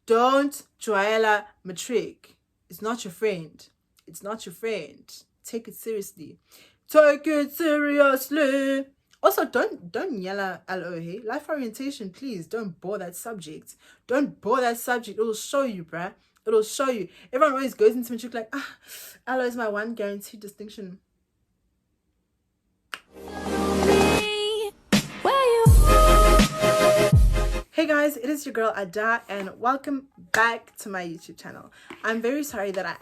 Don't joella matric. It's not your friend. It's not your friend. Take it seriously. Take it seriously. Also, don't yell LO, hey? Life orientation, please don't bore that subject. Don't bore that subject. It'll show you, bruh. It'll show you. Everyone always goes into matric like, LO is my one guaranteed distinction. Hey guys, it is your girl Ada and welcome back to my YouTube channel. I'm very sorry that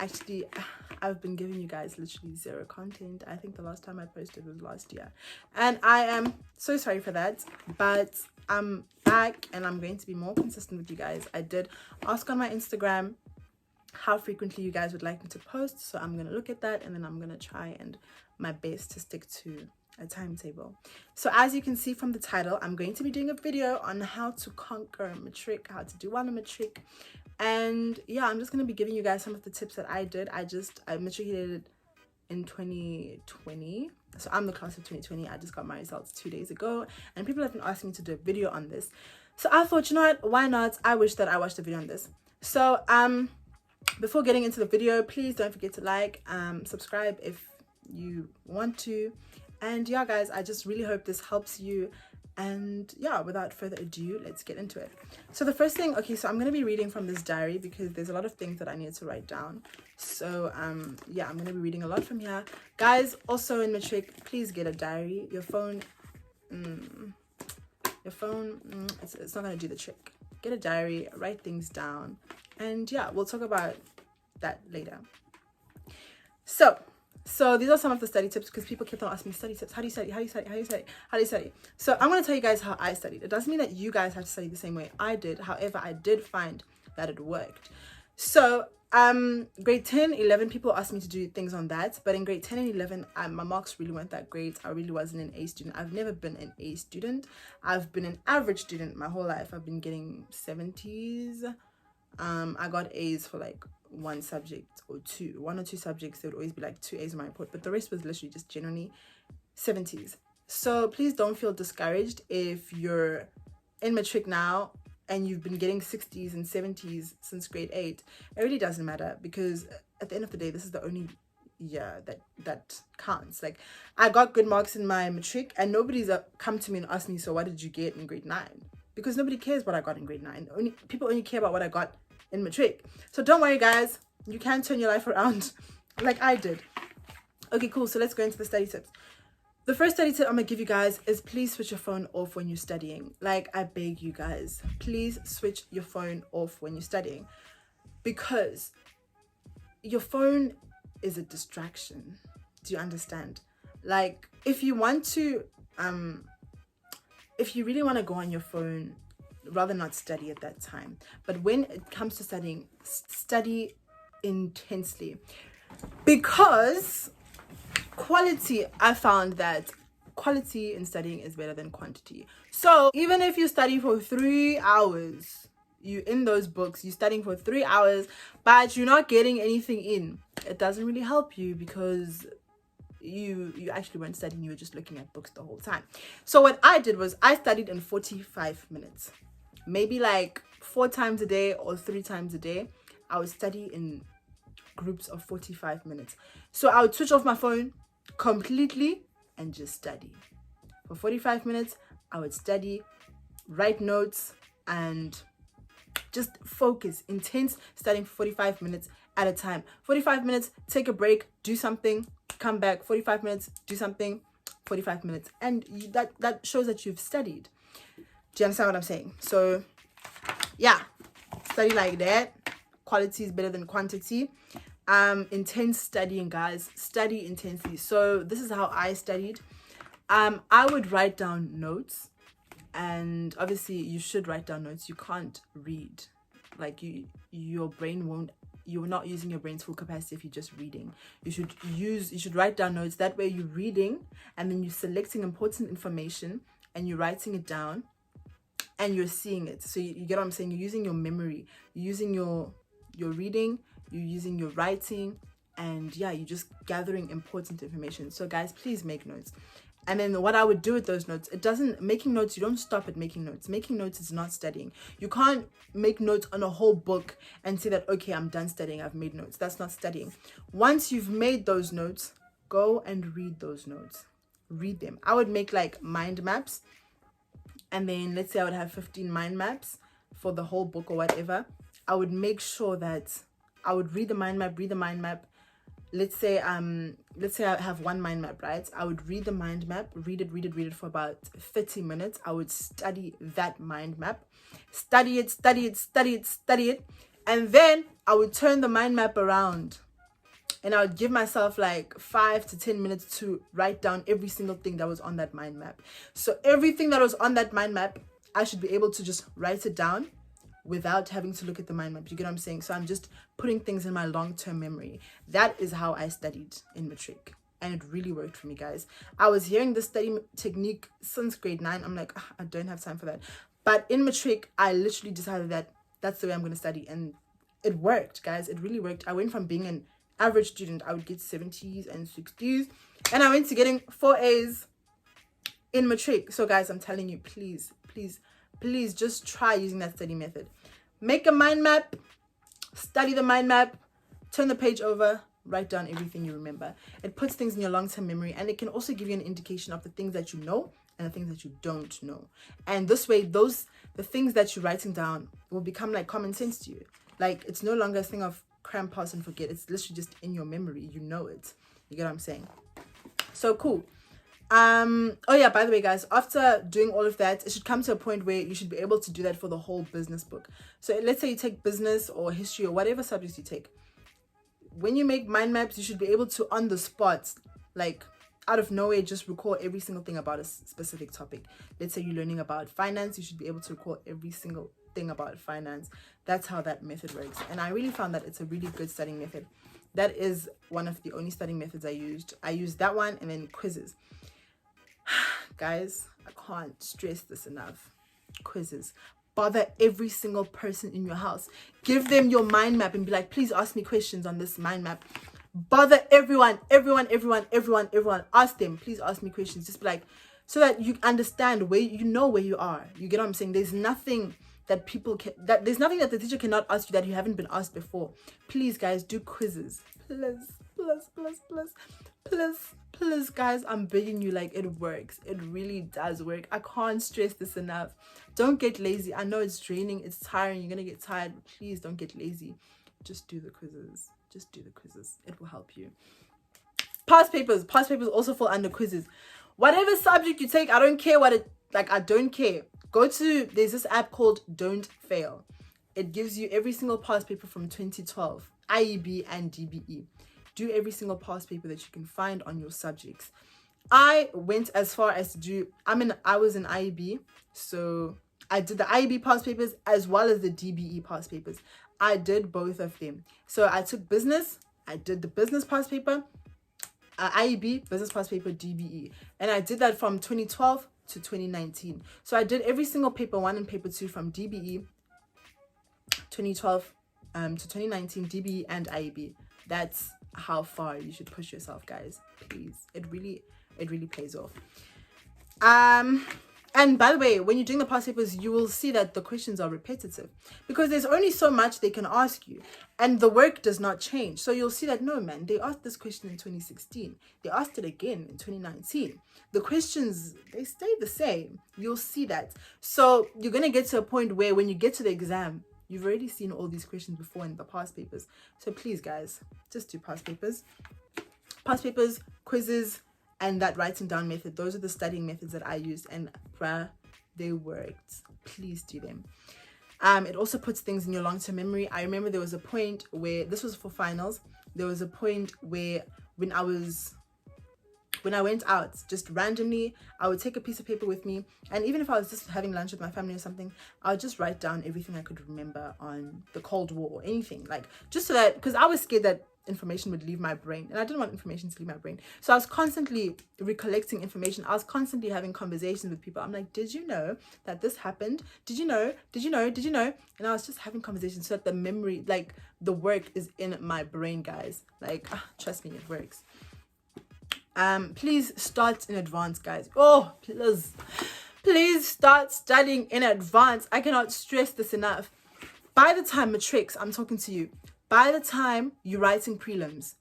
I've been giving you guys literally zero content. I think the last time I posted was last year. And I am so sorry for that, but I'm back and I'm going to be more consistent with you guys. I did ask on my Instagram how frequently you guys would like me to post, so I'm going to look at that and then I'm going to try and my best to stick to a timetable. So as you can see from the title, I'm going to be doing a video on how to conquer matric, how to do well in matric, and yeah, I'm just going to be giving you guys some of the tips that I did. I matriculated in 2020, so I'm the class of 2020. I just got my results 2 days ago and people have been asking me to do a video on this, so I thought, you know what, why not? I wish that I watched a video on this. So before getting into the video, please don't forget to like, subscribe if you want to. And yeah guys, I just really hope this helps you. And yeah, without further ado, let's get into it. So the first thing, okay, so I'm going to be reading from this diary because there's a lot of things that I need to write down. So yeah, I'm going to be reading a lot from here. Guys, also in matric, please get a diary. Your phone, it's not going to do the trick. Get a diary, write things down, and yeah, we'll talk about that later. So these are some of the study tips because people kept on asking me study tips. How do you study? How do you study? How do you study? How do you study? So I'm going to tell you guys how I studied. It doesn't mean that you guys have to study the same way I did. However, I did find that it worked. So grade 10, 11, people asked me to do things on that. But in grade 10 and 11, my marks really weren't that great. I really wasn't an A student. I've never been an A student. I've been an average student my whole life. I've been getting 70s. I got A's for like one subject or one or two subjects. There would always be like 2 A's in my report, but the rest was literally just generally 70s. So please don't feel discouraged if you're in matric now and you've been getting 60s and 70s since grade 8. It really doesn't matter because at the end of the day, this is the only year that counts. Like, I got good marks in my matric and nobody's come to me and asked me, so what did you get in grade 9? Because nobody cares what I got in grade 9. People only care about what I got in matric. So don't worry guys, you can turn your life around like I did. Okay, cool. So let's go into the study tips. The first study tip I'm gonna give you guys is please switch your phone off when you're studying. Like, I beg you guys, please switch your phone off when you're studying, because your phone is a distraction. Do you understand? Like, if you want to if you really want to go on your phone, rather not study at that time. But when it comes to studying, study intensely, because I found that quality in studying is better than quantity. So even if you study for 3 hours, you in those books, you're studying for 3 hours, but you're not getting anything in, it doesn't really help you because you actually weren't studying, you were just looking at books the whole time. So what I did was I studied in 45 minutes. Maybe like 4 times a day or 3 times a day. I would study in groups of 45 minutes. So I would switch off my phone completely and just study. For 45 minutes, I would study, write notes, and just focus. Intense studying for 45 minutes at a time. 45 minutes, take a break, do something, come back. 45 minutes, do something, 45 minutes. And that shows that you've studied. Do you understand what I'm saying? So yeah, study like that. Quality is better than quantity. Intense studying, guys. Study intensely. So this is how I studied. I would write down notes, and obviously you should write down notes. You can't read. Like, your brain won't, you're not using your brain's full capacity if you're just reading. You should write down notes. That way you're reading and then you're selecting important information and you're writing it down and you're seeing it. So you get what I'm saying? You're using your memory, you're using your reading, you're using your writing, and yeah, you're just gathering important information. So guys, please make notes. And then what I would do with those notes, making notes, you don't stop at making notes. Making notes is not studying. You can't make notes on a whole book and say that, okay, I'm done studying, I've made notes. That's not studying. Once you've made those notes, go and read those notes. Read them. I would make like mind maps. And then let's say I would have 15 mind maps for the whole book or whatever. I would make sure that I would read the mind map. Let's say I have one mind map, right? I would read the mind map, read it for about 30 minutes. I would study that mind map, study it. And then I would turn the mind map around and I would give myself like 5 to 10 minutes to write down every single thing that was on that mind map. So everything that was on that mind map, I should be able to just write it down without having to look at the mind map. You get what I'm saying? So I'm just putting things in my long-term memory. That is how I studied in matric. And it really worked for me, guys. I was hearing this study technique since grade 9. I'm like, I don't have time for that. But in matric, I literally decided that that's the way I'm going to study. And it worked, guys. It really worked. I went from being an average student, I would get 70s and 60s. And I went to getting 4 A's in matric. So, guys, I'm telling you, please just try using that study method. Make a mind map, study the mind map, turn the page over, write down everything you remember. It puts things in your long-term memory, and it can also give you an indication of the things that you know and the things that you don't know. And this way, the things that you're writing down will become like common sense to you. Like, it's no longer a thing of cram, pass, and forget. It's literally just in your memory. You know it. You get what I'm saying? So cool. Oh yeah, by the way, guys, after doing all of that, it should come to a point where you should be able to do that for the whole business book. So let's say you take business or history or whatever subjects you take. When you make mind maps, you should be able to, on the spot, like out of nowhere, just recall every single thing about a specific topic. Let's say you're learning about finance, you should be able to recall every single thing about finance. That's how that method works. And I really found that it's a really good studying method. That is one of the only studying methods I used. I used that one, and then quizzes. Guys, I can't stress this enough. Quizzes. Bother every single person in your house. Give them your mind map and be like, please ask me questions on this mind map. Bother everyone. Ask them, please ask me questions. Just be like, so that you understand where you are. You get what I'm saying? There's nothing that there's nothing that the teacher cannot ask you that you haven't been asked before. Please, guys, do quizzes. Please, guys, I'm begging you. Like, it works. It really does work. I can't stress this enough. Don't get lazy. I know it's draining, it's tiring, you're gonna get tired. Please don't get lazy. Just do the quizzes. It will help you. Past papers also fall under quizzes. Whatever subject you take, I don't care I don't care. There's this app called Don't Fail. It gives you every single past paper from 2012, IEB and DBE. Do every single past paper that you can find on your subjects. I went as far as to do, I was in IEB, so I did the IEB past papers as well as the DBE past papers. I did both of them. So I took business, I did the business past paper, IEB, business past paper, DBE. And I did that from 2012 to 2019. So I did every single paper 1 and paper 2 from DBE, 2012 to 2019, DBE and IEB. That's how far you should push yourself, guys. Please. It really pays off. And by the way, when you're doing the past papers, you will see that the questions are repetitive because there's only so much they can ask you and the work does not change. So you'll see that, no, man, they asked this question in 2016. They asked it again in 2019. The questions, they stay the same. You'll see that. So you're going to get to a point where when you get to the exam, you've already seen all these questions before in the past papers. So please, guys, just do past papers. Past papers, quizzes, and that writing down method. Those are the studying methods that I used, and they worked. Please do them. It also puts things in your long-term memory. I remember there was a point where, this was for finals, there was a point where when I went out, just randomly, I would take a piece of paper with me, and even if I was just having lunch with my family or something, I would just write down everything I could remember on the Cold War or anything, like, just so that, because I was scared that information would leave my brain, and I didn't want information to leave my brain. So I was constantly recollecting information. I was constantly having conversations with people. I'm like, did you know that this happened? Did you know? And I was just having conversations so that the memory, like, the work is in my brain, guys. Like, trust me, it works. Please start in advance, guys. Oh, please start studying in advance. I cannot stress this enough. By the time matrics, I'm talking to you, by the time you're writing prelims,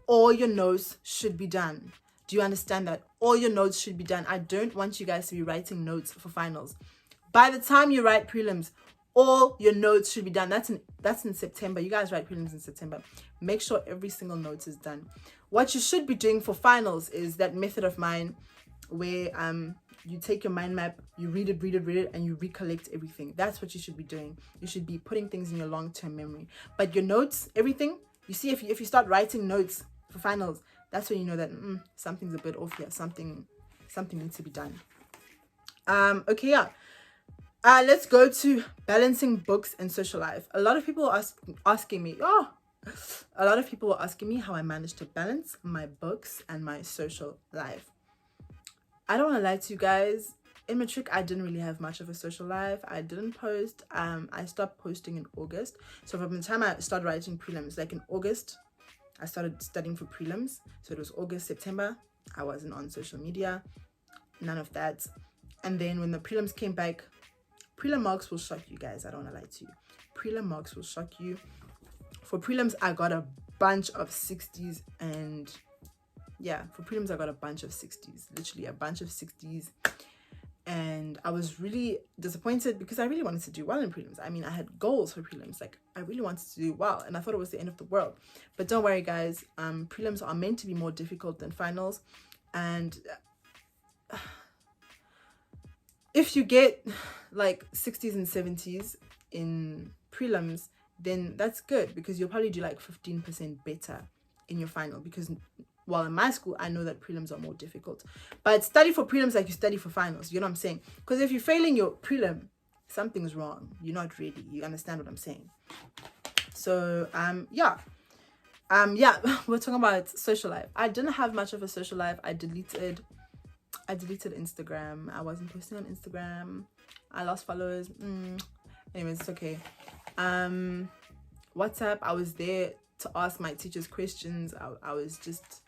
all your notes should be done. Do you understand that? All your notes should be done. I don't want you guys to be writing notes for finals. By the time you write prelims, all your notes should be done. That's in September. You guys write prelims in September. Make sure every single note is done. What you should be doing for finals is that method of mine where you take your mind map, you read it, and you recollect everything. That's what you should be doing. You should be putting things in your long-term memory. But your notes, everything, you see, if you start writing notes for finals, that's when you know that something's a bit off here. Something needs to be done. Okay, yeah. Let's go to balancing books and social life. A lot of people are asking me how I managed to balance my books and my social life. I don't want to lie to you guys. In matric, I didn't really have much of a social life. I didn't post. I stopped posting in August. So from the time I started writing prelims, like in August, I started studying for prelims. So it was August, September. I wasn't on social media. None of that. And then when the prelims came back, prelim marks will shock you guys. I don't want to lie to you. Prelim marks will shock you. For prelims, I got a bunch of 60s, and yeah, for prelims, I got a bunch of 60s, literally a bunch of 60s. And I was really disappointed because I really wanted to do well in prelims. I mean, I had goals for prelims. Like, I really wanted to do well, and I thought it was the end of the world. But don't worry, guys. Prelims are meant to be more difficult than finals. And if you get like 60s and 70s in prelims, then that's good because you'll probably do like 15% better in your final. Because while in my school, I know that prelims are more difficult. But study for prelims like you study for finals. You know what I'm saying? Because if you're failing your prelim, something's wrong. You're not ready. You understand what I'm saying? So, yeah, we're talking about social life. I didn't have much of a social life. I deleted Instagram. I wasn't posting on Instagram. I lost followers. Anyways, it's okay. WhatsApp, I was there to ask my teachers questions. I was just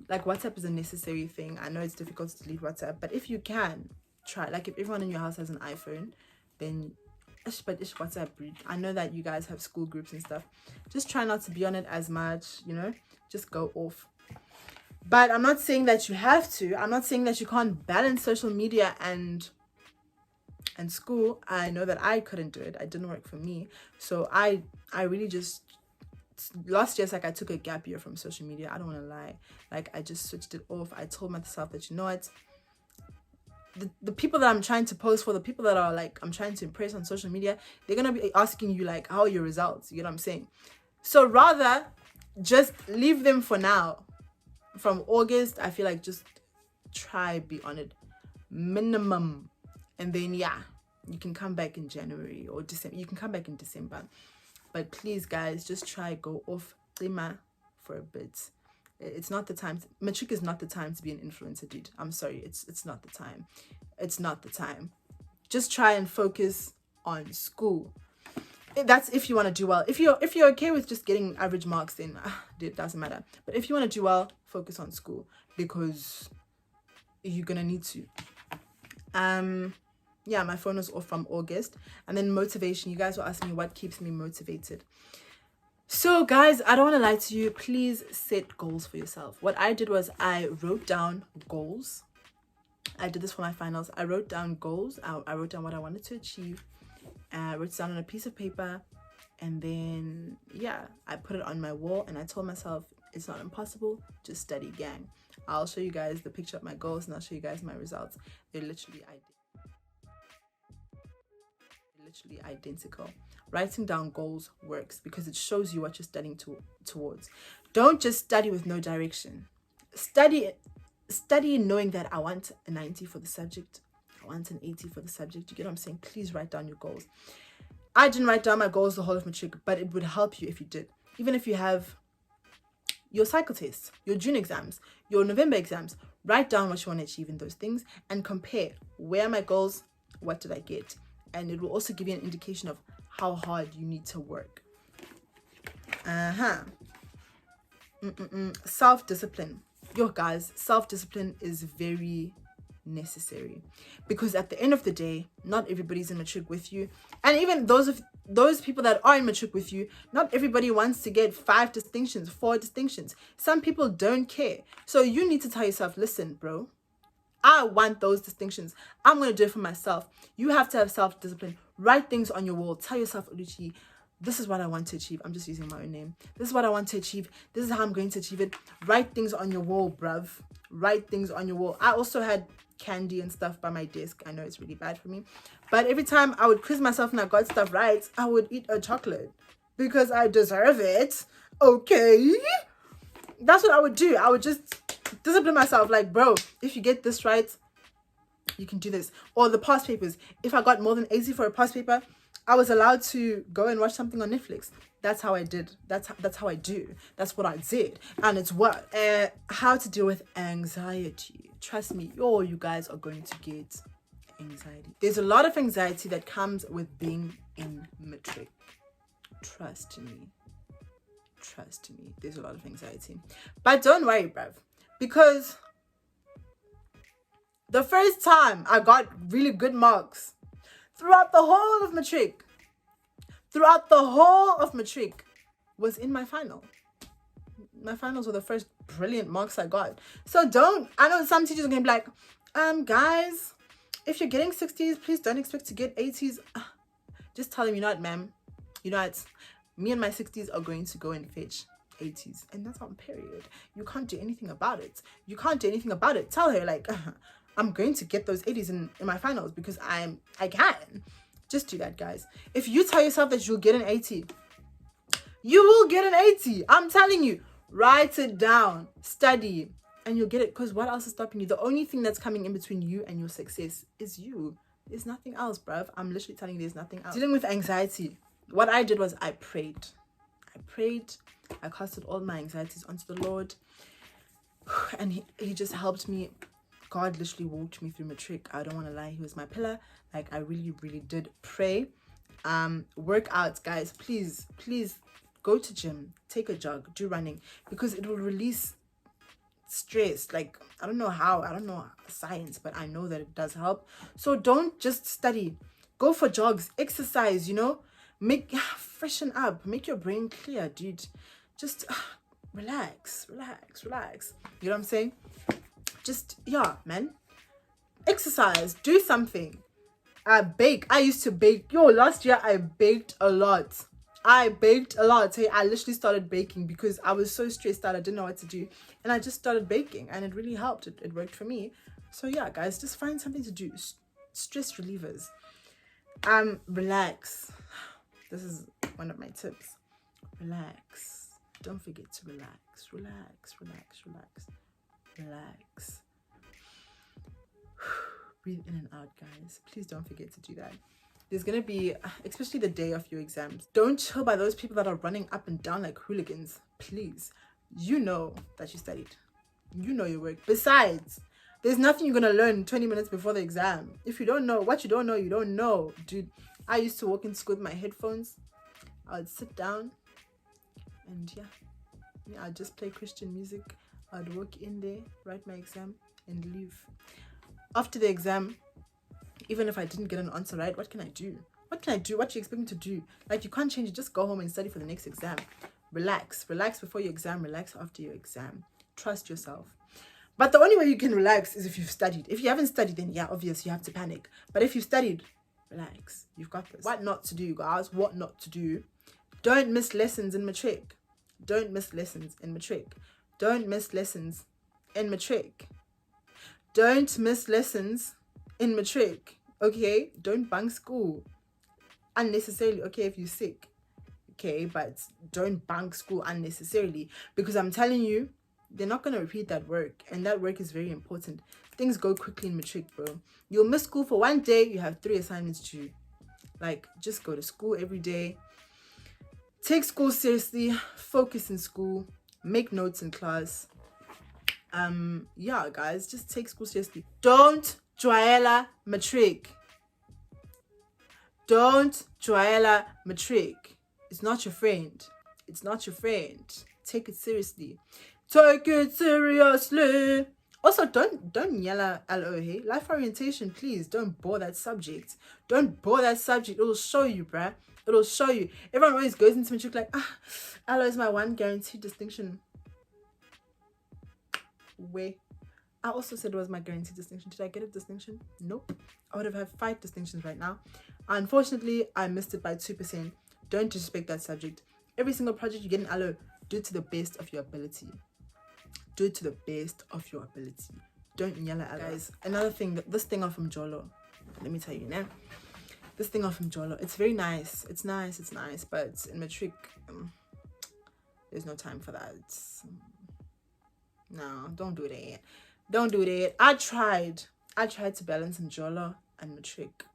like, WhatsApp is a necessary thing. I know it's difficult to delete WhatsApp, but if you can, try. Like, if everyone in your house has an iPhone, then but it's WhatsApp. I know that you guys have school groups and stuff. Just try not to be on it as much, you know, just go off. But I'm not saying that you have to. I'm not saying that you can't balance social media and school. I know that I couldn't do it. It didn't work for me. So I really just, last year, it's like I took a gap year from social media. I don't want to lie. Like, I just switched it off. I told myself that, you know what, the people that I'm trying to post for, the people that are like I'm trying to impress on social media, they're gonna be asking you like, how are your results? You know what I'm saying? So rather just leave them for now. From August, I feel like just try be on it minimum, and then yeah, you can come back in January or December. You can come back in December, but please, guys, just try go off Lima for a bit. It's not the time. Matric is not the time to be an influencer, dude. I'm sorry. It's not the time. It's not the time. Just try and focus on school. That's if you want to do well. If you're okay with just getting average marks, then it doesn't matter. But if you want to do well, focus on school because you're gonna need to. Yeah, my phone was off from August. And then motivation. You guys were asking me what keeps me motivated. So guys, I don't want to lie to you. Please set goals for yourself. What I did was I wrote down goals. I did this for my finals. I wrote down goals. I wrote down what I wanted to achieve. I wrote it down on a piece of paper. And then, yeah, I put it on my wall. And I told myself, it's not impossible. Just study, gang. I'll show you guys the picture of my goals and I'll show you guys my results. They're literally identical. Writing down goals works because it shows you what you're studying towards. Don't just study with no direction. Study knowing that I want a 90 for the subject. I want an 80 for the subject. You get what I'm saying? Please write down your goals. I didn't write down my goals the whole of matric, but it would help you if you did. Even if you have your cycle tests, your June exams, your November exams, write down what you want to achieve in those things and compare. Where are my goals? What did I get? And it will also give you an indication of how hard you need to work. Self-discipline. Yo guys, self-discipline is very necessary, because at the end of the day, not everybody's in matric with you, and even those people that are in matric with you, not everybody wants to get 5 distinctions, 4 distinctions. Some people don't care. So you need to tell yourself, listen bro, I want those distinctions. I'm going to do it for myself. You have to have self-discipline. Write things on your wall. Tell yourself, Oluchi, this is what I want to achieve. I'm just using my own name. This is what I want to achieve. This is how I'm going to achieve it. Write things on your wall, bruv. Write things on your wall. I also had candy and stuff by my desk. I know it's really bad for me. But every time I would quiz myself and I got stuff right, I would eat a chocolate because I deserve it. Okay? That's what I would do. I would just discipline myself. Like, bro, if you get this right, you can do this. Or the past papers. If I got more than 80 for a past paper, I was allowed to go and watch something on Netflix. That's how I did. That's how I do. That's what I did. And it's what? How to deal with anxiety. Trust me, you guys are going to get anxiety. There's a lot of anxiety that comes with being in matric. Trust me. Trust me. There's a lot of anxiety. But don't worry, bruv. Because the first time I got really good marks throughout the whole of matric, was in my final. My finals were the first brilliant marks I got. So I know some teachers are going to be like, guys, if you're getting 60s, please don't expect to get 80s. Just tell them, you know what, ma'am, you know what, me and my 60s are going to go and fetch 80s. And that's on period. You can't do anything about it. You can't do anything about it. Tell her, like, I'm going to get those 80s in my finals because I can. Just do that, guys. If you tell yourself that you'll get an 80, you will get an 80. I'm telling you. Write it down. Study. And you'll get it. Because what else is stopping you? The only thing that's coming in between you and your success is you. There's nothing else, bruv. I'm literally telling you there's nothing else. Dealing with anxiety. What I did was I prayed. I casted all my anxieties onto the Lord. And he just helped me. God literally walked me through matric. I don't want to lie. He was my pillar. Like, I really, really did pray. Workouts, guys. Please go to gym. Take a jog. Do running. Because it will release stress. Like, I don't know how. I don't know science. But I know that it does help. So don't just study. Go for jogs. Exercise, you know. Freshen up. Make your brain clear, dude. Just relax. You know what I'm saying? Just, yeah, man. Exercise. Do something. Bake. I used to bake. Last year I baked a lot. I literally started baking because I was so stressed out. I didn't know what to do. And I just started baking. And it really helped. It worked for me. So yeah, guys, just find something to do. Stress relievers. Relax. This is one of my tips. Relax. Don't forget to relax. Relax. Breathe in and out, guys. Please don't forget to do that. There's gonna be, especially the day of your exams, don't chill by those people that are running up and down like hooligans. Please. You know that you studied. You know your work. Besides, there's nothing you're gonna learn 20 minutes before the exam. If you don't know what you don't know, you don't know. Dude, I used to walk into school with my headphones. I would sit down and yeah, I'd just play Christian music. I'd walk in there, write my exam, and leave. After the exam, even if I didn't get an answer right, what can I do? What do you expect me to do? Like, you can't change it. Just go home and study for the next exam. Relax before your exam. Relax after your exam. Trust yourself. But the only way you can relax is if you've studied. If you haven't studied, then yeah, obviously you have to panic. But if you've studied, relax. You've got this. What not to do, guys? What not to do? Don't miss lessons in matric. Don't miss lessons in matric. Don't miss lessons in matric. Don't miss lessons in matric. Okay? Don't bunk school unnecessarily. Okay, if you're sick. Okay, but don't bunk school unnecessarily. Because I'm telling you, they're not going to repeat that work. And that work is very important. Things go quickly in matric, bro. You'll miss school for one day. You have 3 assignments due. Like, just go to school every day. Take school seriously. Focus in school. Make notes in class. Yeah, guys, just take school seriously. Don't joella matric. Don't joella matric. It's not your friend. It's not your friend. Take it seriously. Take it seriously. Also, don't yell at LO, hey? Life orientation, please. Don't bore that subject. Don't bore that subject. It'll show you, bruh. It'll show you. Everyone always goes into matric like, LO is my one guaranteed distinction. Wait. I also said it was my guaranteed distinction. Did I get a distinction? Nope. I would have had 5 distinctions right now. Unfortunately, I missed it by 2%. Don't disrespect that subject. Every single project you get in LO, do it to the best of your ability. Do it to the best of your ability. Don't yell at guys. Another thing, this thing off from Jolo. Let me tell you now. This thing off from Jolo. It's very nice. It's nice. But in matric, there's no time for that. No, don't do that. Don't do that. I tried to balance in Jolo and matric.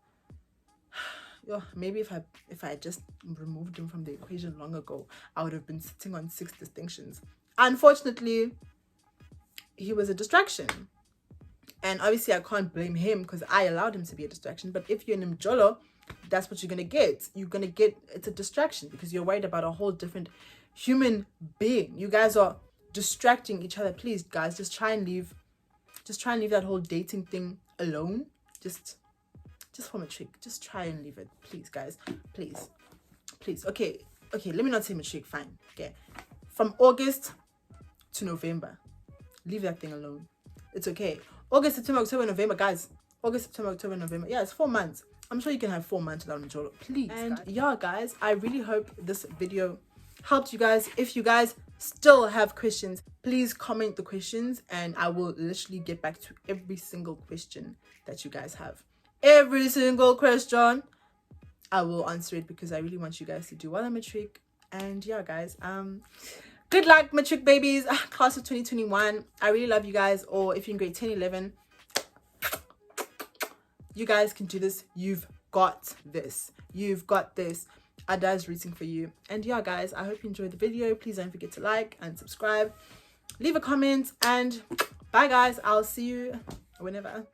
Yo, maybe if I just removed him from the equation long ago, I would have been sitting on 6 distinctions. Unfortunately, he was a distraction. And obviously I can't blame him because I allowed him to be a distraction. But if you're in Mjolo, that's what you're going to get. It's a distraction because you're worried about a whole different human being. You guys are distracting each other. Please, guys, just try and leave that whole dating thing alone. Just for matric. Just try and leave it. Please, guys. Please. Okay, let me not say matric. Fine. Okay. From August to November. Leave that thing alone. It's okay. August, September, October, November, guys. August, September, October, November. Yeah, it's 4 months. I'm sure you can have 4 months without Njolo. Please. And guys. Yeah, guys, I really hope this video helped you guys. If you guys still have questions, please comment the questions and I will literally get back to every single question that you guys have. Every single question, I will answer it because I really want you guys to do well in matric. And yeah, guys, good luck, matric babies, class of 2021. I really love you guys. Or if you're in grade 10, 11, you guys can do this. You've got this. Ada is rooting for you. And yeah, guys, I hope you enjoyed the video. Please don't forget to like and subscribe. Leave a comment. And bye, guys. I'll see you whenever.